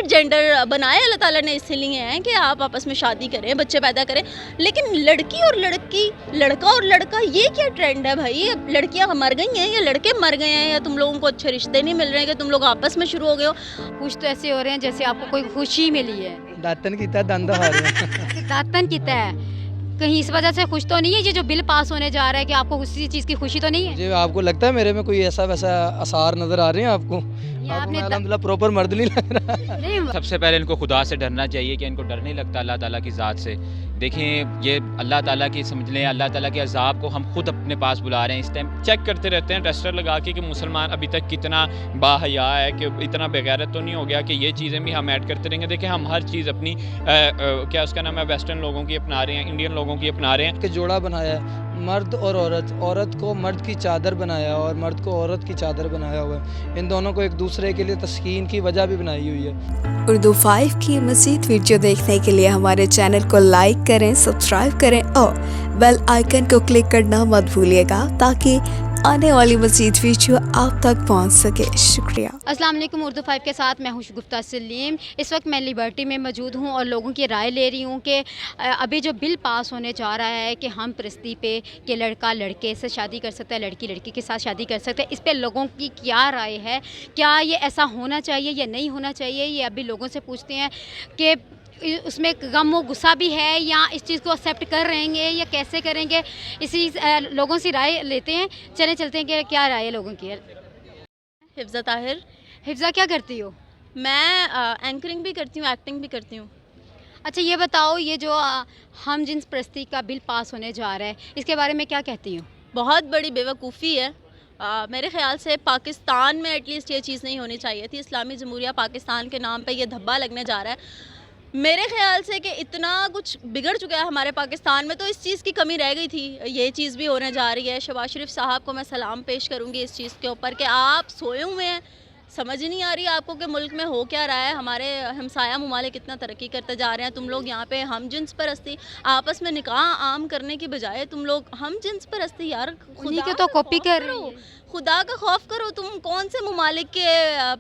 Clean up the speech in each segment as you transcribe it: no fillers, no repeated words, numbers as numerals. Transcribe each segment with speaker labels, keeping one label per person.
Speaker 1: Opposite gender بنائے اللہ تعالیٰ نے اس لیے ہیں کہ آپ آپس میں شادی کریں, بچے پیدا کریں. لیکن لڑکی اور لڑکی, لڑکا اور لڑکا, یہ کیا ٹرینڈ ہے بھائی؟ لڑکیاں مر گئی ہیں یا لڑکے مر گئے ہیں, یا تم لوگوں کو اچھے رشتے نہیں مل رہے ہیں کہ تم لوگ آپس میں شروع ہو گئے ہو؟
Speaker 2: خوش تو ایسے ہو رہے ہیں جیسے آپ کو کوئی خوشی ملی ہے.
Speaker 3: داتن کیتا ہے دند ہا رہے ہیں.
Speaker 2: داتن کیتا ہے, کہیں اس وجہ سے خوش تو نہیں ہے یہ جو بل پاس ہونے جا رہا ہے کہ آپ کو کسی چیز کی خوشی تو نہیں ہے؟
Speaker 3: جی آپ کو لگتا ہے میرے میں کوئی ایسا ویسا آثار نظر آ رہے ہیں آپ کو؟ آپ کو میں الحمدللہ پراپر مرد نہیں لگ رہا.
Speaker 2: نہیں,
Speaker 4: سب سے پہلے ان کو خدا سے ڈرنا چاہیے کہ ان کو ڈر نہیں لگتا اللہ تعالیٰ کی ذات سے. دیکھیں یہ اللہ تعالیٰ کی سمجھ لیں, اللہ تعالیٰ کے عذاب کو ہم خود اپنے پاس بلا رہے ہیں. اس ٹائم چیک کرتے رہتے ہیں ٹیسٹر لگا کے کہ مسلمان ابھی تک کتنا با حیا ہے, کہ اتنا بغیرت تو نہیں ہو گیا کہ یہ چیزیں بھی ہم ایڈ کرتے رہیں گے. دیکھیں ہم ہر چیز اپنی کیا اس کا نام ہے ویسٹرن لوگوں کی اپنا رہے ہیں, انڈین لوگوں کی اپنا رہے ہیں.
Speaker 3: کہ جوڑا بنایا ہے مرد اور عورت, عورت کو مرد کی چادر بنایا اور مرد کو عورت کی چادر بنایا ہوا ہے. ان دونوں کو ایک دوسرے کے لیے تسکین کی وجہ بھی بنائی ہوئی ہے.
Speaker 5: اردو 5 کی مزید ویڈیو دیکھنے کے لیے ہمارے چینل کو لائک کریں, سبسکرائب کریں اور بیل آئیکن کو کلک کرنا مت بھولیے گا تاکہ آنے والی مزید ویڈیو آپ تک پہنچ سکے. شکریہ.
Speaker 2: السلام علیکم. اردو 5 کے ساتھ میں ہوں شگفتہ سلیم. اس وقت میں لیبرٹی میں موجود ہوں اور لوگوں کی رائے لے رہی ہوں کہ ابھی جو بل پاس ہونے جا رہا ہے کہ ہم پرستی پہ کہ لڑکا لڑکے سے شادی کر سکتا ہے, لڑکی لڑکی کے ساتھ شادی کر سکتا ہے, اس پہ لوگوں کی کیا رائے ہے؟ کیا یہ ایسا ہونا چاہیے یا نہیں ہونا چاہیے؟ یہ ابھی لوگوں سے پوچھتے ہیں کہ اس میں غم و غصہ بھی ہے یا اس چیز کو ایکسیپٹ کر رہیں گے یا کیسے کریں گے. اسی لوگوں سے رائے لیتے ہیں. چلتے ہیں کہ کیا رائے ہے لوگوں کی.
Speaker 1: حفظہ طاہر.
Speaker 2: حفظہ کیا کرتی ہو؟
Speaker 1: میں اینکرنگ بھی کرتی ہوں, ایکٹنگ بھی کرتی ہوں.
Speaker 2: اچھا یہ بتاؤ, یہ جو ہم جنس پرستی کا بل پاس ہونے جا رہا ہے اس کے بارے میں کیا کہتی ہوں؟
Speaker 1: بہت بڑی بیوقوفی ہے. میرے خیال سے پاکستان میں ایٹ لیسٹ یہ چیز نہیں ہونی چاہیے تھی. اسلامی جمہوریہ پاکستان کے نام پہ یہ دھبا لگنے جا رہا ہے. میرے خیال سے کہ اتنا کچھ بگڑ چکا ہے ہمارے پاکستان میں, تو اس چیز کی کمی رہ گئی تھی. یہ چیز بھی ہونے جا رہی ہے. شہباز شریف صاحب کو میں سلام پیش کروں گی اس چیز کے اوپر کہ آپ سوئے ہوئے ہیں. سمجھ نہیں آ رہی آپ کو کہ ملک میں ہو کیا رہا ہے. ہمارے ہمسایہ ممالک کتنا ترقی کرتے جا رہے ہیں. تم لوگ یہاں پہ ہم جنس پرستی آپس میں نکاح عام کرنے کی بجائے تم لوگ ہم جنس پرستی, یار
Speaker 2: خدا کے تو کاپی کر رہے ہو.
Speaker 1: خدا کا خوف کرو. تم کون سے ممالک کے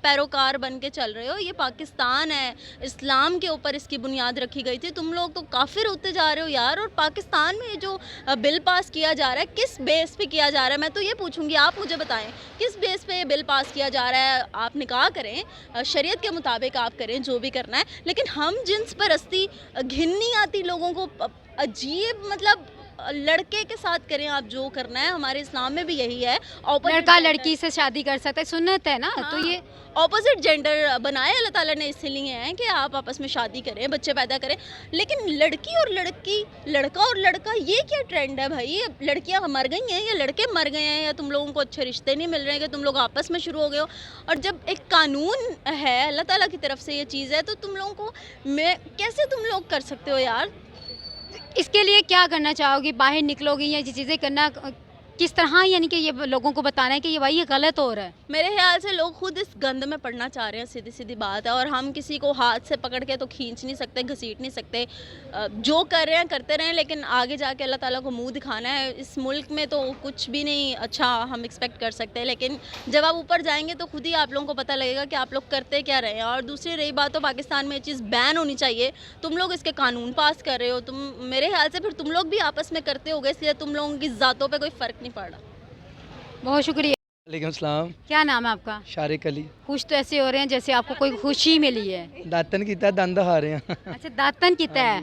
Speaker 1: پیروکار بن کے چل رہے ہو؟ یہ پاکستان ہے, اسلام کے اوپر اس کی بنیاد رکھی گئی تھی. تم لوگ تو کافر ہوتے جا رہے ہو یار. اور پاکستان میں جو بل پاس کیا جا رہا ہے کس بیس پہ کیا جا رہا ہے؟ میں تو یہ پوچھوں گی, آپ مجھے بتائیں کس بیس پہ یہ بل پاس کیا جا رہا ہے؟ آپ نکاح کریں, شریعت کے مطابق آپ کریں جو بھی کرنا ہے, لیکن ہم جنس پرستی گھن نہیں آتی لوگوں کو. عجیب, مطلب لڑکے کے ساتھ کریں آپ جو کرنا ہے. ہمارے اسلام میں بھی یہی ہے,
Speaker 2: لڑکا لڑکی سے شادی کر سکتا ہے, سنت ہے نا. تو یہ
Speaker 1: اپوزٹ جینڈر بنائے اللہ تعالیٰ نے اس لیے ہیں کہ آپ آپس میں شادی کریں, بچے پیدا کریں. لیکن لڑکی اور لڑکی, لڑکا اور لڑکا, یہ کیا ٹرینڈ ہے بھائی؟ لڑکیاں مر گئی ہیں یا لڑکے مر گئے ہیں, یا تم لوگوں کو اچھے رشتے نہیں مل رہے ہیں کہ تم لوگ آپس میں شروع ہو گئے ہو. اور جب ایک قانون ہے اللہ تعالیٰ کی طرف سے یہ چیز ہے, تو تم لوگوں کو کیسے تم لوگ کر سکتے ہو یار؟
Speaker 2: اس کے لیے کیا کرنا چاہو گی؟ باہر نکلو گی یا یہ چیزیں کرنا کس طرح, یعنی کہ یہ لوگوں کو بتانا ہے کہ یہ بھائی یہ غلط ہو رہا ہے؟
Speaker 1: میرے خیال سے لوگ خود اس گند میں پڑنا چاہ رہے ہیں, سیدھی سیدھی بات ہے. اور ہم کسی کو ہاتھ سے پکڑ کے تو کھینچ نہیں سکتے, گھسیٹ نہیں سکتے. جو کر رہے ہیں کرتے رہیں, لیکن آگے جا کے اللہ تعالیٰ کو منہ دکھانا ہے. اس ملک میں تو کچھ بھی نہیں اچھا ہم ایکسپیکٹ کر سکتے, لیکن جب آپ اوپر جائیں گے تو خود ہی آپ لوگوں کو پتہ لگے گا کہ آپ لوگ کرتے کیا رہے ہیں. اور دوسری رہی بات, تو پاکستان میں یہ چیز بین ہونی چاہیے. تم لوگ اس کے قانون پاس کر رہے ہو, تم میرے خیال سے پھر تم لوگ بھی آپس میں کرتے ہو گے, اس لیے تم لوگوں کی ذاتوں پہ کوئی فرق نہیں پڑ رہا.
Speaker 2: بہت شکریہ.
Speaker 3: وعلیکم السلام.
Speaker 2: کیا نام ہے آپ کا؟
Speaker 3: شارق علی.
Speaker 2: خوش تو ایسے ہو رہے ہیں جیسے آپ کو کوئی خوشی ملی ہے.
Speaker 3: داتن کیتا ہے دند ہا رہے ہیں.
Speaker 2: اچھا داتن کیتا ہے,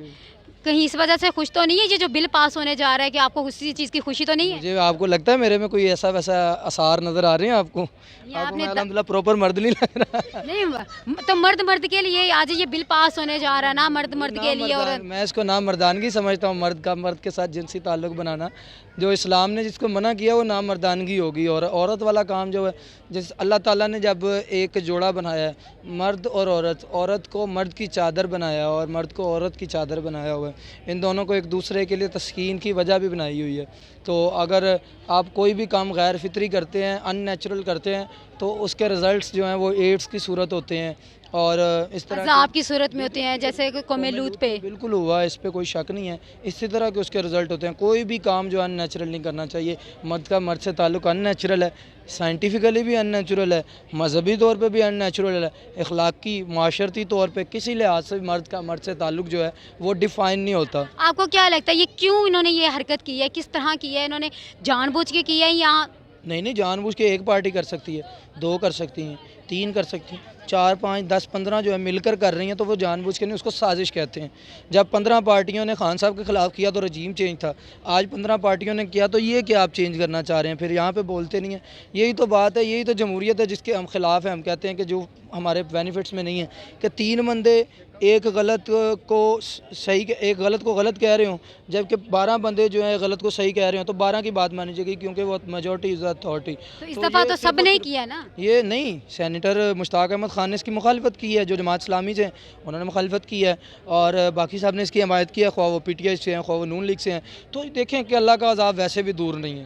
Speaker 2: کہیں اس وجہ سے خوش تو نہیں ہے یہ جو بل پاس ہونے جا رہا ہے کہ آپ کو کسی چیز کی خوشی تو نہیں ہے؟
Speaker 3: مجھے آپ کو لگتا ہے میرے میں کوئی ایسا ویسا آثار نظر آ رہے ہیں آپ کو؟ آپ کو میں الحمدللہ پراپر مرد نہیں لگ رہا.
Speaker 2: نہیں تو مرد کے لیے آج یہ بل پاس ہونے جا رہا ہے نا, مرد کے لیے. اور
Speaker 3: میں اس کو نامردانگی سمجھتا ہوں. مرد کا مرد کے ساتھ جنسی تعلق بنانا, جو اسلام نے جس کو منع کیا وہ نامردانگی ہوگی. اور عورت والا کام جو ہے, جس اللہ تعالیٰ نے جب ایک جوڑا بنایا ہے مرد اور عورت, عورت کو مرد کی چادر بنایا اور مرد کو عورت کی چادر بنایا ہوا ہے. ان دونوں کو ایک دوسرے کے لیے تسکین کی وجہ بھی بنائی ہوئی ہے. تو اگر آپ کوئی بھی کام غیر فطری کرتے ہیں, ان نیچرل کرتے ہیں, تو اس کے رزلٹس جو ہیں وہ ایڈس کی صورت ہوتے ہیں اور اس طرح
Speaker 2: عذاب کی صورت میں ہوتے ہیں جیسے کہ قوم لوط پہ.
Speaker 3: بالکل ہوا ہے، اس پہ کوئی شک نہیں ہے. اسی طرح کے اس کے رزلٹ ہوتے ہیں. کوئی بھی کام جو ان نیچرل نہیں کرنا چاہیے. مرد کا مرد سے تعلق ان نیچرل ہے، سائنٹیفکلی بھی ان نیچرل ہے، مذہبی طور پہ بھی ان نیچرل ہے، اخلاقی معاشرتی طور پہ کسی لحاظ سے مرد کا مرد سے تعلق جو ہے وہ ڈیفائن نہیں ہوتا.
Speaker 2: آپ کو کیا لگتا ہے یہ کیوں انہوں نے یہ حرکت کی ہے، کس طرح کی ہے، انہوں نے جان بوجھ کے کی ہے یا
Speaker 3: نہیں جان بوجھ کے ایک پارٹی کر سکتی ہے، 2 کر سکتی ہیں، 3 کر سکتی ہیں، 4 5 10 15 جو ہے مل کر رہی ہیں تو وہ جان بوجھ کے نہیں، اس کو سازش کہتے ہیں. جب 15 پارٹیوں نے خان صاحب کے خلاف کیا تو رجیم چینج تھا. آج 15 پارٹیوں نے کیا تو یہ کیا آپ چینج کرنا چاہ رہے ہیں؟ پھر یہاں پہ بولتے نہیں ہیں. یہی تو بات ہے، یہی تو جمہوریت ہے جس کے ہم خلاف ہیں. ہم کہتے ہیں کہ جو ہمارے بینیفٹس میں نہیں ہے کہ 3 بندے ایک غلط کو صحیح، ایک غلط کو غلط کہہ رہے ہوں جبکہ 12 بندے جو ہیں غلط کو صحیح کہہ رہے ہوں تو 12 کی بات مانی جائے گی کیونکہ وہ میجورٹی از اتھارٹی.
Speaker 2: تو اس دفعہ تو سب نے کیا نا.
Speaker 3: یہ نہیں، سینیٹر مشتاق احمد خان نے اس کی مخالفت کی ہے، جو جماعت اسلامی سے ہیں انہوں نے مخالفت کی ہے اور باقی صاحب نے اس کی حمایت کی ہے، خواہ وہ پی ٹی آئی سے ہیں خواہ وہ نون لیگ سے ہیں. تو دیکھیں کہ اللہ کا عذاب ویسے بھی دور نہیں ہے.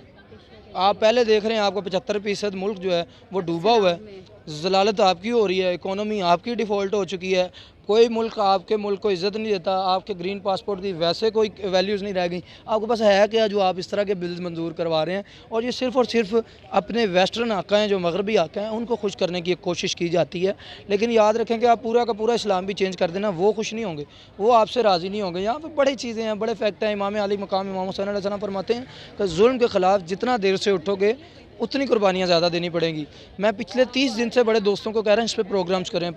Speaker 3: آپ پہلے دیکھ رہے ہیں آپ کو 75% ملک جو ہے وہ ڈوبا ہوا ہے. ضلالت آپ کی ہو رہی ہے، اکانومی آپ کی ڈیفالٹ ہو چکی ہے. کوئی ملک آپ کے ملک کو عزت نہیں دیتا. آپ کے گرین پاسپورٹ کی ویسے کوئی ویلیوز نہیں رہ گئی. آپ کے پاس ہے کیا جو آپ اس طرح کے بلز منظور کروا رہے ہیں؟ اور یہ صرف اور صرف اپنے ویسٹرن آقا ہیں، جو مغربی آقا ہیں، ان کو خوش کرنے کی ایک کوشش کی جاتی ہے. لیکن یاد رکھیں کہ آپ پورا کا پورا اسلام بھی چینج کر دینا، وہ خوش نہیں ہوں گے، وہ آپ سے راضی نہیں ہوں گے. یہاں پہ بڑی چیزیں ہیں، بڑے فیکٹ ہیں. امام علی مقام امام حسین علیہ السلام فرماتے ہیں کہ ظلم کے خلاف جتنا دیر سے اٹھو گے اتنی قربانیاں زیادہ دینی پڑیں گی. میں پچھلے 30 دن سے بڑے دوستوں کو کہہ رہے ہیں اس پہ پروگرامز کریں.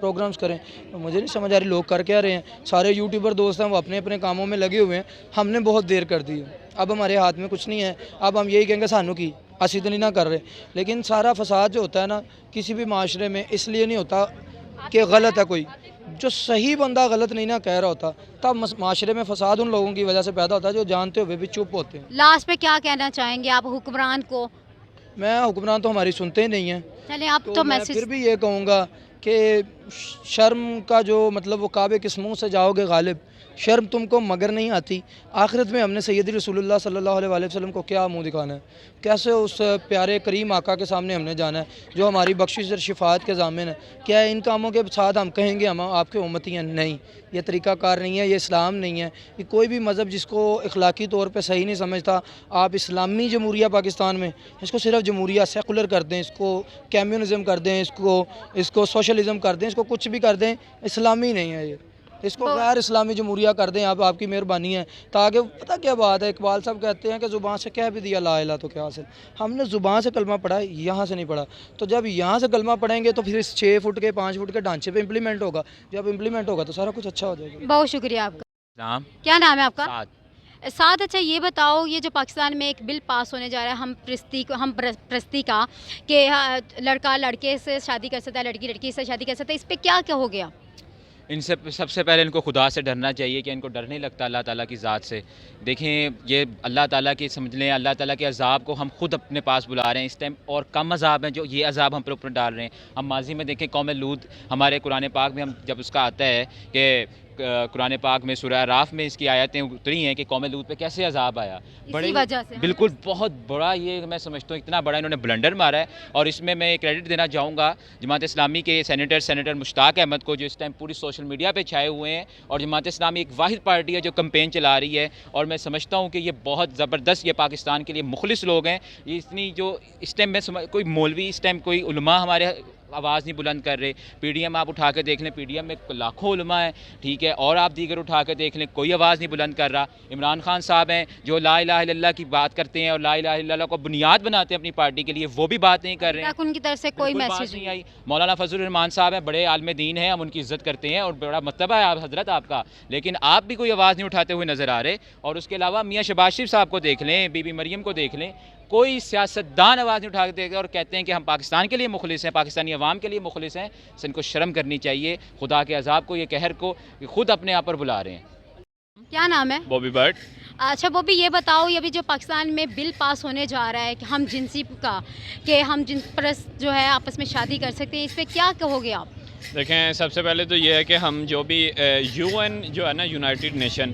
Speaker 3: مجھے نہیں سمجھ آ رہی لوگ کر کیا رہے ہیں. سارے یوٹیوبر دوست ہیں وہ اپنے اپنے کاموں میں لگے ہوئے ہیں. ہم نے بہت دیر کر دی ہے، اب ہمارے ہاتھ میں کچھ نہیں ہے. اب ہم یہی کہیں گے سانو کی اسی تو نہیں نہ کر رہے. لیکن سارا فساد جو ہوتا ہے نا کسی بھی معاشرے میں اس لیے نہیں ہوتا کہ غلط ہے کوئی. جو صحیح بندہ غلط نہیں نہ کہہ رہا ہوتا تب معاشرے میں فساد ان لوگوں کی وجہ سے پیدا ہوتا ہے جو جانتے ہوئے بھی چپ ہوتے ہیں.
Speaker 2: لاسٹ پہ کیا کہنا چاہیں گے آپ حکمران کو؟
Speaker 3: میں حکمران تو ہماری سنتے ہی نہیں ہیں.
Speaker 2: چلیں آپ تو
Speaker 3: میں
Speaker 2: میسج
Speaker 3: پھر بھی یہ کہوں گا کہ شرم کا جو مطلب وہ کعبے کس منہ سے جاؤ گے غالب، شرم تم کو مگر نہیں آتی. آخرت میں ہم نے سیدی رسول اللہ صلی اللہ علیہ وسلم کو کیا منہ دکھانا ہے؟ کیسے اس پیارے کریم آقا کے سامنے ہم نے جانا ہے جو ہماری بخشش اور شفاعت کے ضامن ہے؟ کیا ان کاموں کے ساتھ ہم کہیں گے ہم آپ کے امتی ہیں؟ نہیں، یہ طریقہ کار نہیں ہے، یہ اسلام نہیں ہے. یہ کوئی بھی مذہب جس کو اخلاقی طور پہ صحیح نہیں سمجھتا، آپ اسلامی جمہوریہ پاکستان میں اس کو صرف جمہوریہ سیکولر کر دیں، اس کو کمیونزم کر دیں، اس کو سوشلزم کر دیں، اس کو کچھ بھی کر دیں، اسلامی نہیں ہے یہ. اس کو غیر اسلامی جمہوریہ کر دیں آپ کی مہربانی ہے. تاکہ پتہ کیا بات ہے، اقبال صاحب کہتے ہیں کہ زبان سے کہہ بھی دیا لا الہ تو کیا حاصل. ہم نے زبان سے کلمہ پڑھا ہے، یہاں سے نہیں پڑھا. تو جب یہاں سے کلمہ پڑھیں گے تو پھر اس 6 فٹ کے 5 فٹ کے ڈھانچے پہ امپلیمنٹ ہوگا. جب امپلیمنٹ ہوگا تو سارا کچھ اچھا ہو جائے گا.
Speaker 2: بہت شکریہ آپ کا.
Speaker 4: نام
Speaker 2: کیا نام ہے آپ کا؟
Speaker 4: سعد.
Speaker 2: اچھا یہ بتاؤ، یہ جو پاکستان میں ایک بل پاس ہونے جا رہا ہے ہم پرستی کا، کہ لڑکا لڑکے سے شادی کر سکتا ہے، لڑکی لڑکی سے شادی کر سکتا ہے، اس پہ کیا ہو گیا؟
Speaker 4: ان سے سب سے پہلے ان کو خدا سے ڈرنا چاہیے کہ ان کو ڈر نہیں لگتا اللہ تعالیٰ کی ذات سے. دیکھیں یہ اللہ تعالیٰ کی سمجھ لیں، اللہ تعالیٰ کے عذاب کو ہم خود اپنے پاس بلا رہے ہیں اس ٹائم، اور کم عذاب ہیں جو یہ عذاب ہم پر اوپر ڈال رہے ہیں. ہم ماضی میں دیکھیں قوم لوط، ہمارے قرآن پاک میں ہم جب اس کا آتا ہے کہ قرآن پاک میں سورہ اعراف میں اس کی آیتیں اتری ہیں کہ قوم لوط پہ کیسے عذاب آیا.
Speaker 2: اسی وجہ سے
Speaker 4: بالکل بہت بڑا، یہ میں سمجھتا ہوں اتنا بڑا انہوں نے بلنڈر مارا ہے. اور اس میں میں کریڈٹ دینا چاہوں گا جماعت اسلامی کے سینیٹر مشتاق احمد کو، جو اس ٹائم پوری سوشل میڈیا پہ چھائے ہوئے ہیں. اور جماعت اسلامی ایک واحد پارٹی ہے جو کمپین چلا رہی ہے، اور میں سمجھتا ہوں کہ یہ بہت زبردست، یہ پاکستان کے لیے مخلص لوگ ہیں. یہ اتنی جو اس ٹائم میں کوئی مولوی، اس ٹائم کوئی علماء ہمارے آواز نہیں بلند کر رہے. پی ڈی ایم آپ اٹھا کے دیکھ لیں، پی ڈی ایم میں لاکھوں علماء ہیں، ٹھیک ہے، اور آپ دیگر اٹھا کے دیکھ لیں، کوئی آواز نہیں بلند کر رہا. عمران خان صاحب ہیں جو لا الہ الا اللہ کی بات کرتے ہیں اور لا الہ الا اللہ کو بنیاد بناتے ہیں اپنی پارٹی کے لیے، وہ بھی بات نہیں کر رہے ہیں.
Speaker 2: ان کی طرف سے کوئی میسج
Speaker 4: نہیں آئی. مولانا فضل الرحمان صاحب ہیں، بڑے عالم دین ہیں، ہم ان کی عزت کرتے ہیں اور بڑا مرتبہ ہے آپ حضرت آپ کا، لیکن آپ بھی کوئی آواز نہیں اٹھاتے ہوئے نظر آ رہے. اور اس کے علاوہ میاں شہباز شریف صاحب کو دیکھ لیں، بی بی مریم کو دیکھ لیں، کوئی سیاستدان آواز نہیں اٹھا کے اور کہتے ہیں کہ ہم پاکستان کے لیے مخلص ہیں، پاکستانی عوام کے لیے مخلص ہیں. ان کو شرم کرنی چاہیے. خدا کے عذاب کو، یہ قہر کو خود اپنے آپ پر بلا رہے ہیں.
Speaker 2: کیا نام ہے؟
Speaker 6: بوبی بٹ.
Speaker 2: اچھا بوبی یہ بتاؤ، یہ بھی جو پاکستان میں بل پاس ہونے جا رہا ہے کہ ہم جنسی کا، کہ ہم جنس پرست جو ہے آپس میں شادی کر سکتے ہیں، اس پہ کیا کہو گے آپ؟
Speaker 6: دیکھیں سب سے پہلے تو یہ ہے کہ ہم جو بھی UN جو ہے نا، یونائٹڈ نیشن،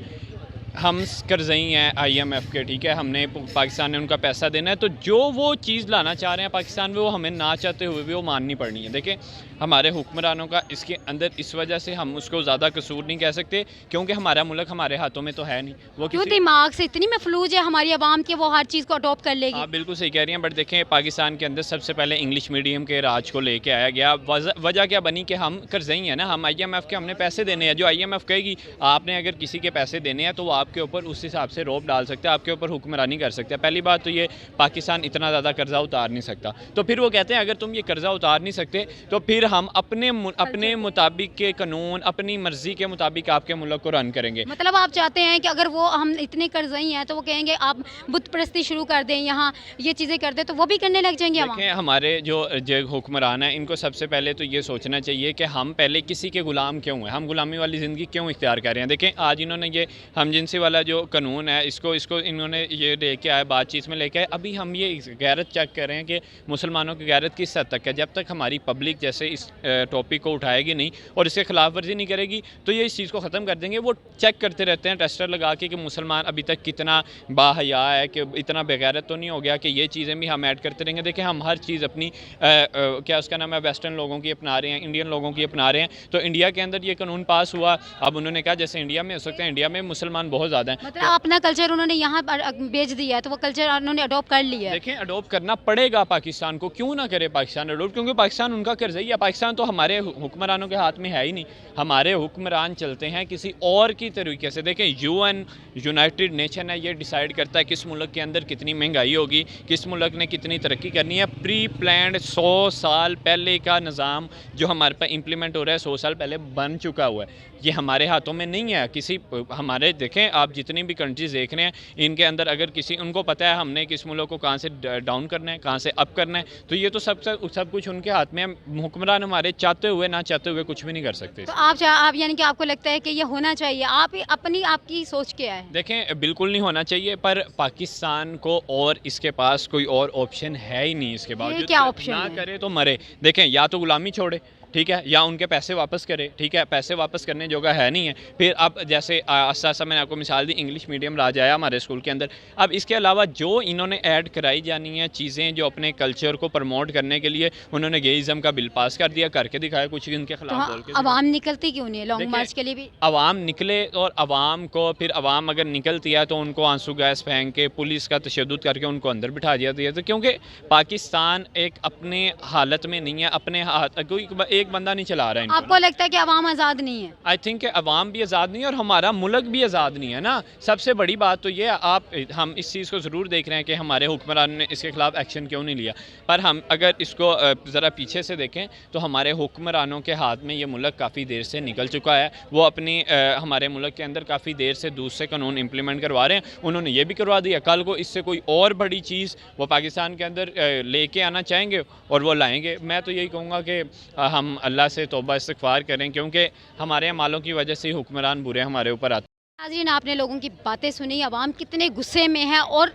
Speaker 4: ہم قرضئی ہیں IMF کے, ٹھیک ہے, ہم نے پاکستان نے ان کا پیسہ دینا ہے, تو جو وہ چیز لانا چاہ رہے ہیں پاکستان میں وہ ہمیں نہ چاہتے ہوئے بھی وہ ماننی پڑنی ہے. دیکھیں ہمارے حکمرانوں کا اس کے اندر اس وجہ سے ہم اس کو زیادہ قصور نہیں کہہ سکتے کیونکہ ہمارا ملک ہمارے ہاتھوں میں تو ہے نہیں. وہ
Speaker 2: کیوں دماغ سے اتنی مفلوج ہے ہماری عوام کہ وہ ہر چیز کو اڈاپٹ کر لے گی؟
Speaker 4: آپ بالکل صحیح کہہ رہی ہیں, بٹ دیکھیں پاکستان کے اندر سب سے پہلے انگلش میڈیم کے راج کو لے کے آیا گیا. وجہ کیا بنی کہ ہم قرضئی ہیں نا, ہم IMF کے ہم نے پیسے دینے ہیں. جو IMF کہے گی آپ نے اگر کسی کے پیسے دینے ہیں تو وہ آپ کے اوپر اس حساب سے روپ ڈال سکتے ہیں, آپ کے اوپر حکمرانی کر سکتے ہیں. پہلی بات تو یہ پاکستان اتنا زیادہ قرضہ اتار نہیں سکتا, تو پھر وہ کہتے ہیں اگر تم یہ قرضہ اتار نہیں سکتے تو پھر ہم اپنے مطابق کے قانون, اپنی مرضی کے مطابق آپ کے ملک کو رن کریں گے.
Speaker 2: مطلب آپ چاہتے ہیں کہ اگر وہ ہم اتنے قرضئی ہیں تو وہ کہیں گے آپ بت پرستی شروع کر دیں, یہاں یہ چیزیں کر دیں, تو وہ بھی کرنے لگ جائیں گے.
Speaker 4: دیکھیں ہمارے جو حکمران ہیں ان کو سب سے پہلے تو یہ سوچنا چاہیے کہ ہم پہلے کسی کے غلام کیوں ہیں, ہم غلامی والی زندگی کیوں اختیار کر رہے ہیں. دیکھیں آج انہوں نے یہ ہم جنسی والا جو قانون ہے اس کو انہوں نے یہ لے کے آئے, بات چیت میں لے کے آئے. ابھی ہم یہ غیرت چیک کر رہے ہیں کہ مسلمانوں کی غیرت کس حد تک ہے. جب تک ہماری پبلک جیسے اس ٹاپک کو اٹھائے گی نہیں اور اس کے خلاف ورزی نہیں کرے گی تو یہ اس چیز کو ختم کر دیں گے. وہ چیک کرتے رہتے ہیں ٹیسٹر لگا کے کہ مسلمان ابھی تک کتنا باحیا ہے, کہ اتنا بغیرت تو نہیں ہو گیا کہ یہ چیزیں بھی ہم ایڈ کرتے رہیں گے. دیکھیں ہم ہر چیز اپنی کیا اس کا نام ہے ویسٹرن لوگوں کی اپنا رہے ہیں, انڈین لوگوں کی اپنا رہے ہیں. تو انڈیا کے اندر یہ قانون پاس ہوا, اب انہوں نے کہا جیسے انڈیا میں ہو سکتا ہے, انڈیا میں مسلمان بہت زیادہ ہیں,
Speaker 2: مطلب اپنا کلچر انہوں نے یہاں بیچ دیا ہے تو وہ کلچر انہوں نے اڈاپٹ کر لیا ہے.
Speaker 4: دیکھیں اڈاپٹ کرنا پڑے گا پاکستان کو, کیوں نہ کرے پاکستان اڈاپٹ, کیونکہ پاکستان ان کا قرضئی ہے. پاکستان تو ہمارے حکمرانوں کے ہاتھ میں ہے ہی نہیں, ہمارے حکمران چلتے ہیں کسی اور کی طریقے سے. دیکھیں UN یونائٹڈ نیشن ہے, یہ ڈیسائیڈ کرتا ہے کس ملک کے اندر کتنی مہنگائی ہوگی, کس ملک نے کتنی ترقی کرنی ہے. پری پلانڈ 100 سال پہلے کا نظام جو ہمارے پاس امپلیمنٹ ہو رہا ہے 100 سال پہلے بن چکا ہوا ہے, یہ ہمارے ہاتھوں میں نہیں ہے. کسی ہمارے دیکھیں آپ جتنی بھی کنٹریز دیکھ رہے ہیں ان کے اندر اگر کسی ان کو پتہ ہے ہم نے کس ملک کو کہاں سے ڈاؤن کرنا ہے, کہاں سے اپ کرنا ہے, تو یہ تو سب کچھ ان کے ہاتھ میں. حکمران ہمارے چاہتے ہوئے نہ چاہتے ہوئے کچھ بھی نہیں کر سکتے.
Speaker 2: تو آپ یعنی کہ آپ کو لگتا ہے کہ یہ ہونا چاہیے, آپ کی سوچ کیا ہے؟
Speaker 4: دیکھیں بالکل نہیں ہونا چاہیے, پر پاکستان کو اور اس کے پاس کوئی اور آپشن ہے ہی نہیں. اس کے باوجود
Speaker 2: کیا آپشن
Speaker 4: نہ
Speaker 2: ہے؟
Speaker 4: کرے تو مرے. دیکھیں یا تو غلامی چھوڑے, ٹھیک ہے, یا ان کے پیسے واپس کرے, ٹھیک ہے, پیسے واپس کرنے جوگا ہے نہیں ہے. پھر اب جیسے اساسا میں نے آپ کو مثال دی, انگلش میڈیم راج آیا ہمارے اسکول کے اندر. اب اس کے علاوہ جو انہوں نے ایڈ کرائی جانی ہیں چیزیں جو اپنے کلچر کو پروموٹ کرنے کے لیے انہوں نے گیئزم کا بل پاس کر دیا, کر کے دکھایا, کچھ ان کے خلاف بول کے.
Speaker 2: عوام نکلتی کیوں نہیں لانگ مارچ کے لیے بھی؟
Speaker 4: عوام نکلے, اور عوام کو پھر عوام اگر نکلتی ہے تو ان کو آنسو گیس پھینک کے پولیس کا تشدد کر کے ان کو اندر بٹھا دیا جاتا ہے. کیونکہ پاکستان ایک اپنے حالت میں نہیں ہے, اپنے ہاتھ کوئی ایک بندہ نہیں چلا رہا ہے.
Speaker 2: آپ کو لگتا ہے کہ عوام آزاد نہیں ہے؟
Speaker 4: آئی تھنک کہ عوام بھی آزاد نہیں ہے اور ہمارا ملک بھی آزاد نہیں ہے نا. سب سے بڑی بات تو یہ ہم اس چیز کو ضرور دیکھ رہے ہیں کہ ہمارے حکمران نے اس کے خلاف ایکشن کیوں نہیں لیا, پر ہم اگر اس کو ذرا پیچھے سے دیکھیں تو ہمارے حکمرانوں کے ہاتھ میں یہ ملک کافی دیر سے نکل چکا ہے. وہ اپنی ہمارے ملک کے اندر کافی دیر سے دوسرے قانون امپلیمنٹ کروا رہے ہیں. انہوں نے یہ بھی کروا دیا, کل کو اس سے کوئی اور بڑی چیز وہ پاکستان کے اندر لے کے آنا چاہیں گے اور وہ لائیں گے. میں تو یہی کہوں گا کہ ہم اللہ سے توبہ استغفار کریں, کیونکہ ہمارے اعمالوں کی وجہ سے حکمران برے ہمارے اوپر آتے.
Speaker 2: ناظرین آپ نے لوگوں کی باتیں سنی, عوام کتنے غصے میں ہے, اور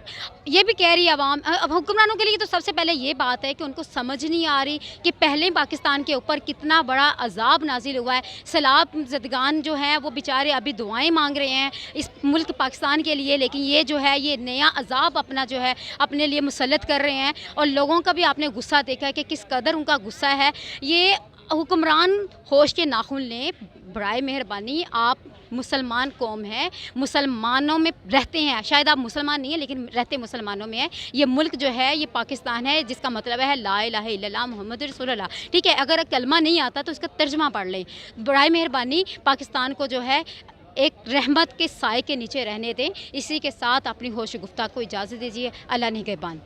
Speaker 2: یہ بھی کہہ رہی ہے عوام. اب حکمرانوں کے لیے تو سب سے پہلے یہ بات ہے کہ ان کو سمجھ نہیں آ رہی کہ پہلے پاکستان کے اوپر کتنا بڑا عذاب نازل ہوا ہے. سیلاب زدگان جو ہیں وہ بیچارے ابھی دعائیں مانگ رہے ہیں اس ملک پاکستان کے لیے, لیکن یہ جو ہے یہ نیا عذاب اپنا جو ہے اپنے لیے مسلط کر رہے ہیں. اور لوگوں کا بھی آپ نے غصہ دیکھا ہے کہ کس قدر ان کا غصہ ہے. یہ حکمران ہوش کے ناخن لیں, برائے مہربانی. آپ مسلمان قوم ہے, مسلمانوں میں رہتے ہیں, شاید آپ مسلمان نہیں ہیں لیکن رہتے مسلمانوں میں ہیں. یہ ملک جو ہے یہ پاکستان ہے جس کا مطلب ہے لا الہ الا اللہ محمد رسول اللہ, ٹھیک ہے. اگر کلمہ نہیں آتا تو اس کا ترجمہ پڑھ لیں. برائے مہربانی پاکستان کو جو ہے ایک رحمت کے سائے کے نیچے رہنے دیں. اسی کے ساتھ اپنی ہوش گفتہ کو اجازت دیجیے. اللہ نگہبان.